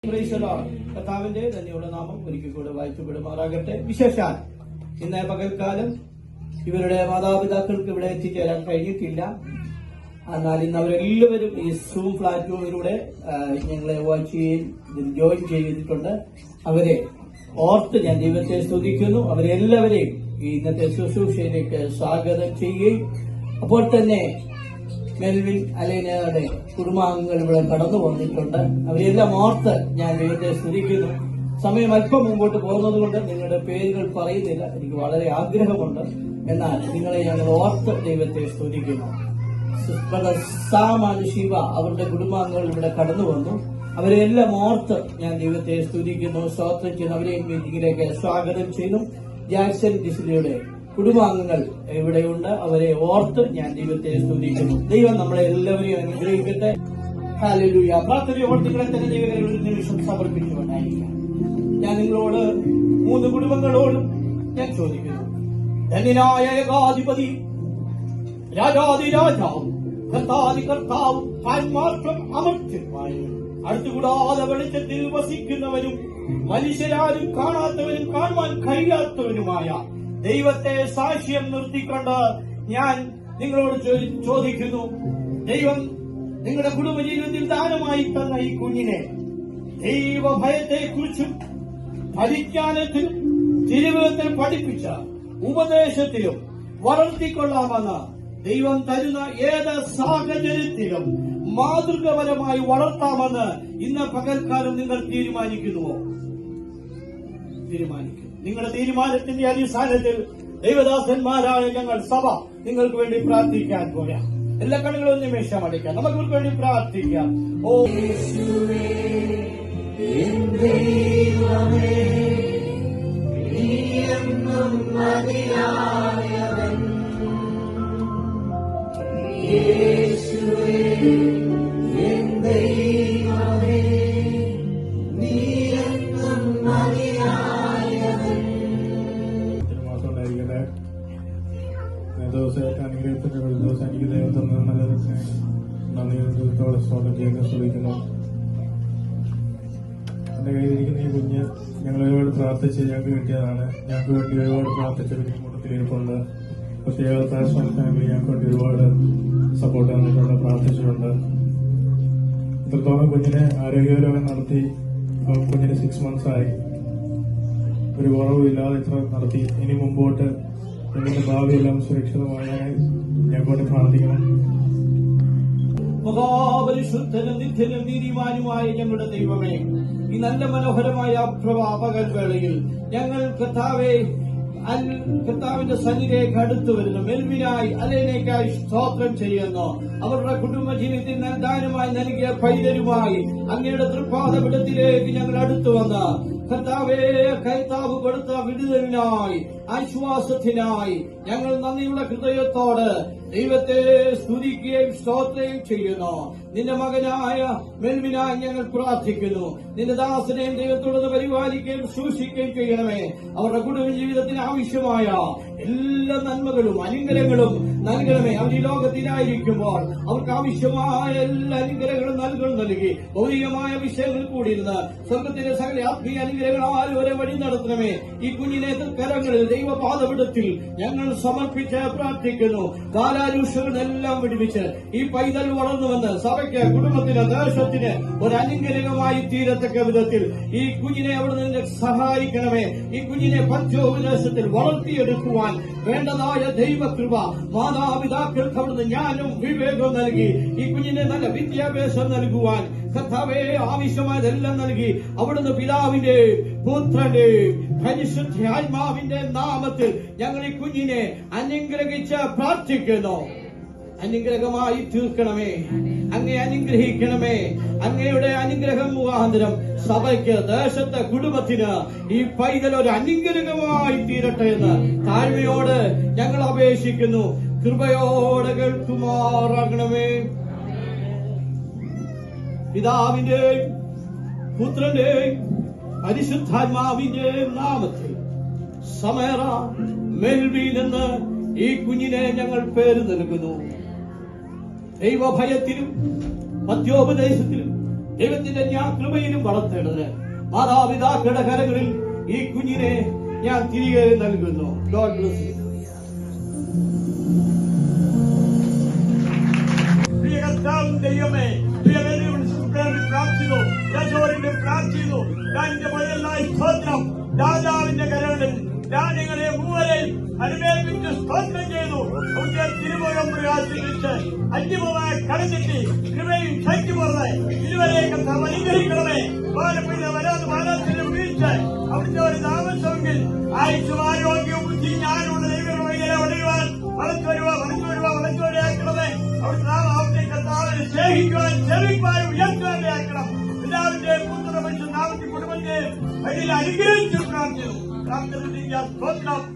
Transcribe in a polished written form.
കർത്താവിന്റെ തന്നെയുള്ള നാമം ഒരിക്കൽ കൂടെ വായിക്കപ്പെടുമാറാകട്ടെ. വിശേഷാൽ ഇന്ന് പകൽക്കാലം ഇവരുടെ മാതാപിതാക്കൾക്ക് ഇവിടെ എത്തിച്ചേരാൻ കഴിഞ്ഞിട്ടില്ല. എന്നാൽ ഇന്ന് അവരെല്ലാവരും ഈ സൂം പ്ലാറ്റ്ഫോമിലൂടെ ഞങ്ങളെ വാച്ച് ജോയിൻ ചെയ്തിട്ടുണ്ട്. അവരെ ഓർത്ത് ഞാൻ ദൈവത്തെ സ്തുതിക്കുന്നു. അവരെല്ലാവരെയും ഈ ഇന്നത്തെ ശുശ്രൂഷയിലേക്ക് സ്വാഗതം ചെയ്യുകയും അപ്പോൾ തന്നെ മെൽവിൻ അലൈനയുടെ കുടുംബാംഗങ്ങൾ ഇവിടെ കടന്നു വന്നിട്ടുണ്ട്. അവരെല്ലാം ഓർത്ത് ഞാൻ ദൈവത്തെ സ്തുതിക്കുന്നു. സമയം അല്പം മുമ്പോട്ട് പോകുന്നത് കൊണ്ട് നിങ്ങളുടെ പേരുകൾ പറയുന്നില്ല. എനിക്ക് വളരെ ആഗ്രഹമുണ്ട്. എന്നാൽ നിങ്ങളെ ഞങ്ങൾ ഓർത്ത് ദൈവത്തെ സ്തുതിക്കുന്നു. സാമാൻ ശിവ അവരുടെ കുടുംബാംഗങ്ങൾ ഇവിടെ കടന്നു വന്നു. അവരെല്ലാം ഓർത്ത് ഞാൻ ദൈവത്തെ സ്തുതിക്കുന്നു, സ്തോത്രം ചെയ്യുന്നു. അവരെയും മീറ്റിംഗിലേക്ക് സ്വാഗതം ചെയ്യുന്നു. ജാക്സൺ ഡിസിലിയുടെ കുടുംബാംഗങ്ങൾ ഇവിടെയുണ്ട്. അവരെ ഓർത്ത് ഞാൻ ദൈവത്തെ സ്തുതിക്കുന്നു. ദൈവം നമ്മളെ എല്ലാവരെയും അനുഗ്രഹിക്കട്ടെ. ഹല്ലേലൂയ. പ്രാർത്ഥനയോട് നിങ്ങളെ തന്നെ ദൈവങ്ങളെ ഒരു നിമിഷം സമർപ്പിച്ചുകൊണ്ടായിരിക്കാം. ഞാൻ നിങ്ങളോട് 3 കുടുംബങ്ങളോടും ഞാൻ ചോദിക്കുന്നു. ധന്യനായ ഏകാധിപതി, രാജാതി രാജാവും കർത്താതി കർത്താവും ആത്മാർത്ഥം അമർത്യമായും അടുത്തുകൂടാതെ വെളിച്ചത്തിൽ വസിക്കുന്നവരും മനുഷ്യരാരും കാണാത്തവരും കാണുവാൻ കഴിയാത്തവരുമായ ദൈവത്തെ സാക്ഷ്യം നിർത്തിക്കൊണ്ട് ഞാൻ നിങ്ങളോട് ചോദിക്കുന്നു. ദൈവം നിങ്ങളുടെ കുടുംബജീവിതത്തിൽ ദാനമായി തന്ന ഈ കുഞ്ഞിനെ ദൈവഭയത്തെക്കുറിച്ചും പരിജ്ഞാനത്തിലും ജീവിതത്തിൽ പഠിപ്പിച്ച ഉപദേശത്തിലും വളർത്തിക്കൊള്ളാമെന്ന് ദൈവം തരുന്ന ഏത് സാഹചര്യത്തിലും മാതൃകപരമായി വളർത്താമെന്ന് ഇന്ന് പകൽക്കാലം നിങ്ങൾ തീരുമാനിക്കുന്നുവോ? തീരുമാനിക്കുന്നു. നിങ്ങളുടെ തീരുമാനത്തിന്റെ അടിസ്ഥാനത്തിൽ ദൈവദാസന്മാരായ ഞങ്ങൾ സഭ നിങ്ങൾക്ക് വേണ്ടി പ്രാർത്ഥിക്കാൻ പോരാ. എല്ലാ കണ്ണുകളും നിമിഷം അടയ്ക്കാം. നമുക്ക് വേണ്ടി പ്രാർത്ഥിക്കാം. ഓ യേശുവേ, അനുഗ്രഹത്തിന്റെ ഒരു ദിവസം എനിക്ക് ദൈവത്തിൽ നന്ദിയോടെ സ്തോത്രം ചെയ്യുന്ന ശ്രമിക്കുന്നു. എന്റെ കയ്യിലിരിക്കുന്ന ഈ കുഞ്ഞ് ഞങ്ങൾ ഒരുപാട് പ്രാർത്ഥിച്ച് ഞങ്ങൾക്ക് കിട്ടിയതാണ്. ഞങ്ങൾക്ക് വേണ്ടി ഒരുപാട് പ്രാർത്ഥിച്ചൊരു കൂട്ടത്തിലിരിപ്പുണ്ട്. പ്രത്യേക പാസ്റ്റർ ഫാമിലി ഞങ്ങൾക്ക് വേണ്ടി ഒരുപാട് സപ്പോർട്ട് തന്നിട്ടുണ്ട്, പ്രാർത്ഥിച്ചിട്ടുണ്ട്. ഇത്രത്തോളം കുഞ്ഞിനെ ആരോഗ്യപരമായി നടത്തി. ഇപ്പം കുഞ്ഞിന് 6 months ആയി. ഒരു കുറവില്ലാതെ ഇത്ര നടത്തി. ഇനി മുമ്പോട്ട് കുഞ്ഞിന്റെ ഭാവിയെല്ലാം സുരക്ഷിതമായി ഞങ്ങൾക്ക് പ്രാർത്ഥിക്കണം. മഹാപരിശുദ്ധനും നിത്യനും നീതിമാനുമായ ഞങ്ങളുടെ ദൈവമേ, ഈ നല്ല മനോഹരമായ പകൽ വേളയിൽ ഞങ്ങൾ കർത്താവിന്റെ സന്നിധിയിലേക്ക് അടുത്തു വരുന്നു. മെൽവിനായി അലേനയ്ക്കായി സ്തോത്രം ചെയ്യുന്നു. അവരുടെ കുടുംബ ജീവിതത്തിൽ ദാനമായി നൽകിയ പൈതരുമായി അങ്ങയുടെ തൃപ്പാദപീഠത്തിലേക്ക് ഞങ്ങൾ അടുത്തു വന്ന് കർത്താവേ, കർത്താവ് കൊടുത്ത വിടുതലിനായി ആശ്വാസത്തിനായി ഞങ്ങൾ നന്ദിയുള്ള ഹൃദയത്തോട് ദൈവത്തെ സ്തുതിക്കുകയും സ്തോത്രം ചെയ്യുന്നു. നിന്റെ മകനായ മെൽവിനായി ഞങ്ങൾ പ്രാർത്ഥിക്കുന്നു. നിന്റെ ദാസനെയും ദൈവത്തോട് പരിപാലിക്കുകയും സൂക്ഷിക്കുകയും ചെയ്യണമേ. അവരുടെ കുടുംബ ജീവിതത്തിന് ആവശ്യമായ എല്ലാ നന്മകളും അനുഗ്രഹങ്ങളും നൽകണമേ. അവർ ഈ ലോകത്തിലായിരിക്കുമ്പോൾ അവർക്ക് ആവശ്യമായ എല്ലാ അനുഗ്രഹങ്ങളും നൽകി ഭൗതികമായ വിഷയങ്ങളിൽ കൂടിയിരുന്ന് സ്വർഗത്തിന്റെ സകല ആത്മീയ അനുഗ്രഹങ്ങളാൽ വരെ വഴി നടത്തണമേ. ഈ കുഞ്ഞിനെ കരങ്ങളിൽ ദൈവപാദപീഠത്തിൽ ഞങ്ങൾ സമർപ്പിച്ച് പ്രാർത്ഥിക്കുന്നു. കാലാരൂഷങ്ങളെല്ലാം വിടുവിച്ച് ഈ പൈതൽ വളർന്നുവന്ന് സഭയ്ക്ക്, കുടുംബത്തിന്, ദേശത്തിന് ഒരു അനുഗ്രഹമായി തീരത്തക്ക വിധത്തിൽ ഈ കുഞ്ഞിനെ അവിടെ നിന്ന് സഹായിക്കണമേ. ഈ കുഞ്ഞിനെ പഞ്ചോപദേശത്തിൽ വളർത്തിയെടുക്കുവാൻ വേണ്ടതായ ദൈവകൃപ മാതാപിതാക്കൾക്ക് അവിടുന്ന് ജ്ഞാനവും വിവേകവും നൽകി ഈ കുഞ്ഞിനെ നല്ല വിദ്യാഭ്യാസം നൽകുവാൻ കർത്താവേ ആവശ്യമായതെല്ലാം നൽകി അവിടുന്ന് പിതാവിന്റെ, പുത്രന്റെ, പരിശുദ്ധാത്മാവിന്റെ നാമത്തിൽ ഞങ്ങൾ ഈ കുഞ്ഞിനെ അനുഗ്രഹിച്ച് പ്രാർത്ഥിക്കുന്നു. അനുഗ്രഹമായി തീർക്കണമേ. അങ്ങേ അനുഗ്രഹിക്കണമേ. അങ്ങയുടെ അനുഗ്രഹം മുഖാന്തരം സഭയ്ക്ക്, ദേശത്ത്, കുടുംബത്തിന് ഈ പൈതൽ ഒരു അനുഗ്രഹമായി തീരട്ടെ എന്ന് താഴ്മയോട് ഞങ്ങൾ അപേക്ഷിക്കുന്നു. കൃപയോടെ കേൾക്കുമാറാകണമേ. പിതാവിന്റെയും പുത്രന്റെയും പരിശുദ്ധാത്മാവിന്റെയും നാമത്തിൽ സമേറ മെൽവിൻ എന്ന് ഈ കുഞ്ഞിനെ ഞങ്ങൾ പേര് നൽകുന്നു. ദൈവഭയത്തിലും മധ്യോപദേശത്തിലും ദൈവത്തിന്റെ ഞാൻ കൃപയിലും വളർത്തേണ്ടതിന് മാതാപിതാക്കളുടെ കരങ്ങളിൽ ഈ കുഞ്ഞിനെ ഞാൻ തിരികെ നൽകുന്നു. God bless you. പ്രിയ കർത്താവ് ദൈവമേ, പ്രാർത്ഥിച്ചു എന്റെ മുതലായി സ്തോത്രം. രാജാവിന്റെ കരങ്ങളിൽ ഞാൻ നിങ്ങളെ മൂവരെയും അനുവേദിച്ച് സ്തോത്രം ചെയ്തു. തിരുമുഖം പ്രകാശിപ്പിച്ച് അന്തിമമായ കടഞ്ഞെത്തി കൃപയും ശക്തിപൂർണ്ണ ഇരുവരെയൊക്കെ അനുഗ്രഹിക്കണമേ. വരാതെ മാനത്തിന് വീഴ്ച അവിടുത്തെ ഒരു താമസമെങ്കിൽ ആയുഷും ആരോഗ്യവും ബുദ്ധി ഞാനുള്ള ദൈവങ്ങളെ ഒഴിയുവാൻ വളച്ചുവരിയാക്കണമേ. അവിടുത്തെ കർത്താവിനെ സ്നേഹിക്കുവാൻ ചെവിക്കുവാനും ഉയർത്തുവാനും ആക്കണം. എല്ലാവരുടെയും പുത്രപക്ഷം നാമത്തെ കുടുംബത്തെയും അതിൽ അനുഗ്രഹിച്ചു പ്രാർത്ഥിച്ചു. പ്രാർത്ഥന സ്തോത്രം.